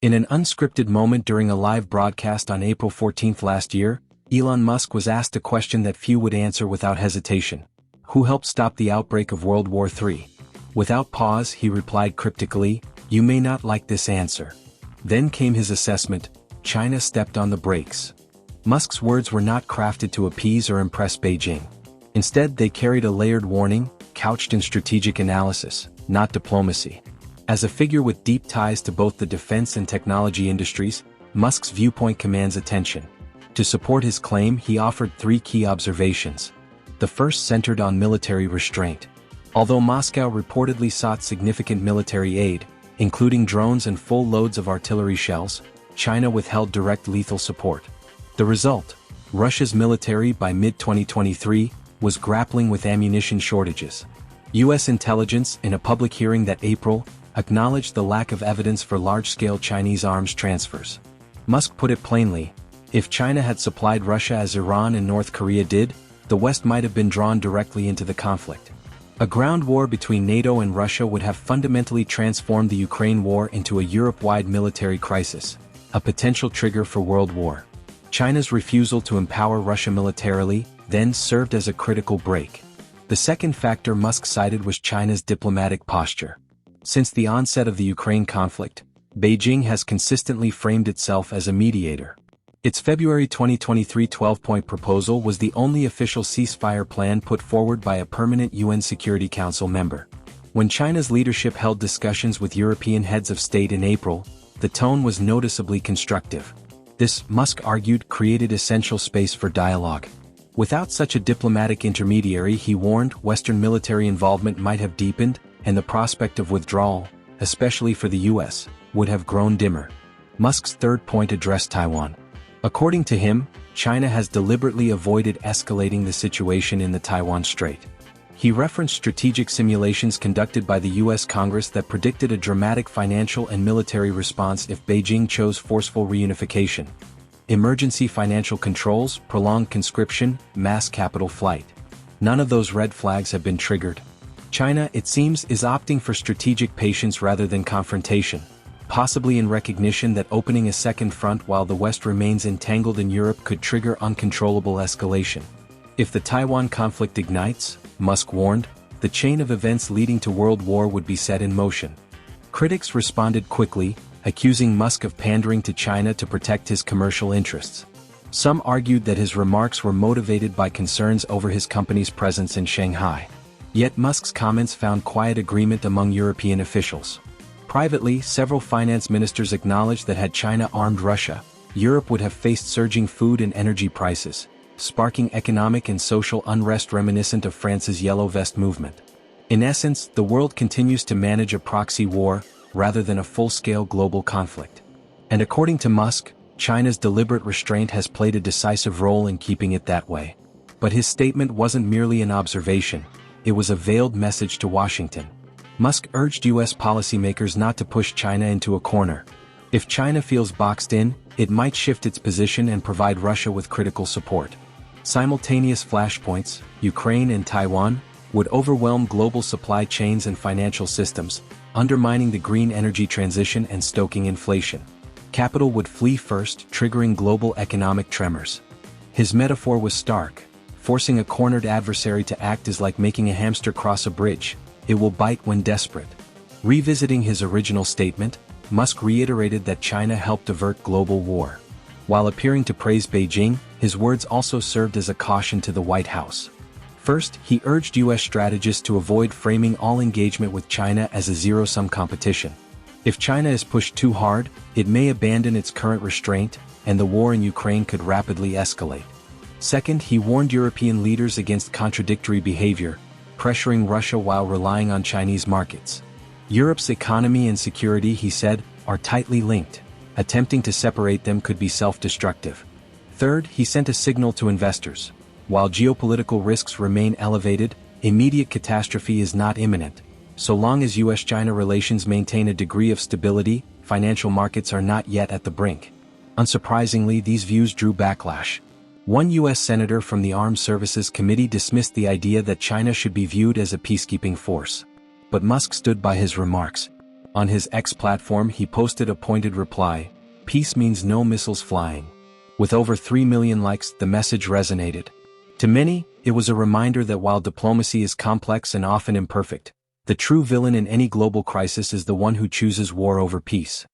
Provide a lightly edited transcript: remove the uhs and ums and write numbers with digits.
In an unscripted moment during a live broadcast on April 14 last year, Elon Musk was asked a question that few would answer without hesitation. Who helped stop the outbreak of World War III? Without pause, he replied cryptically, "You may not like this answer." Then came his assessment: China stepped on the brakes. Musk's words were not crafted to appease or impress Beijing. Instead, they carried a layered warning, couched in strategic analysis, not diplomacy. As a figure with deep ties to both the defense and technology industries, Musk's viewpoint commands attention. To support his claim, he offered three key observations. The first centered on military restraint. Although Moscow reportedly sought significant military aid, including drones and full loads of artillery shells, China withheld direct lethal support. The result: Russia's military by mid-2023 was grappling with ammunition shortages. U.S. intelligence, in a public hearing that April, acknowledged the lack of evidence for large-scale Chinese arms transfers. Musk put it plainly: if China had supplied Russia as Iran and North Korea did, the West might have been drawn directly into the conflict. A ground war between NATO and Russia would have fundamentally transformed the Ukraine war into a Europe-wide military crisis, a potential trigger for world war. China's refusal to empower Russia militarily then served as a critical break. The second factor Musk cited was China's diplomatic posture. Since the onset of the Ukraine conflict, Beijing has consistently framed itself as a mediator. Its February 2023 12-point proposal was the only official ceasefire plan put forward by a permanent UN Security Council member. When China's leadership held discussions with European heads of state in April, the tone was noticeably constructive. This, Musk argued, created essential space for dialogue. Without such a diplomatic intermediary, he warned, Western military involvement might have deepened, and the prospect of withdrawal, especially for the U.S., would have grown dimmer. Musk's third point addressed Taiwan. According to him, China has deliberately avoided escalating the situation in the Taiwan Strait. He referenced strategic simulations conducted by the U.S. Congress that predicted a dramatic financial and military response if Beijing chose forceful reunification. Emergency financial controls, prolonged conscription, mass capital flight. None of those red flags have been triggered. China, it seems, is opting for strategic patience rather than confrontation, possibly in recognition that opening a second front while the West remains entangled in Europe could trigger uncontrollable escalation. If the Taiwan conflict ignites, Musk warned, the chain of events leading to world war would be set in motion. Critics responded quickly, accusing Musk of pandering to China to protect his commercial interests. Some argued that his remarks were motivated by concerns over his company's presence in Shanghai. Yet Musk's comments found quiet agreement among European officials. Privately, several finance ministers acknowledged that had China armed Russia, Europe would have faced surging food and energy prices, sparking economic and social unrest reminiscent of France's Yellow Vest movement. In essence, the world continues to manage a proxy war, rather than a full-scale global conflict. And according to Musk, China's deliberate restraint has played a decisive role in keeping it that way. But his statement wasn't merely an observation, it was a veiled message to Washington. Musk urged U.S. policymakers not to push China into a corner. If China feels boxed in, it might shift its position and provide Russia with critical support. Simultaneous flashpoints, Ukraine and Taiwan, would overwhelm global supply chains and financial systems, undermining the green energy transition and stoking inflation. Capital would flee first, triggering global economic tremors. His metaphor was stark. Forcing a cornered adversary to act is like making a hamster cross a bridge. It will bite when desperate. Revisiting his original statement, Musk reiterated that China helped avert global war. While appearing to praise Beijing, his words also served as a caution to the White House. First, he urged U.S. strategists to avoid framing all engagement with China as a zero-sum competition. If China is pushed too hard, it may abandon its current restraint, and the war in Ukraine could rapidly escalate. Second, he warned European leaders against contradictory behavior, pressuring Russia while relying on Chinese markets. Europe's economy and security, he said, are tightly linked. Attempting to separate them could be self-destructive. Third, he sent a signal to investors. While geopolitical risks remain elevated, immediate catastrophe is not imminent. So long as U.S.-China relations maintain a degree of stability, financial markets are not yet at the brink. Unsurprisingly, these views drew backlash. One U.S. senator from the Armed Services Committee dismissed the idea that China should be viewed as a peacekeeping force. But Musk stood by his remarks. On his X platform he posted a pointed reply, "Peace means no missiles flying." With over 3 million likes, the message resonated. To many, it was a reminder that while diplomacy is complex and often imperfect, the true villain in any global crisis is the one who chooses war over peace.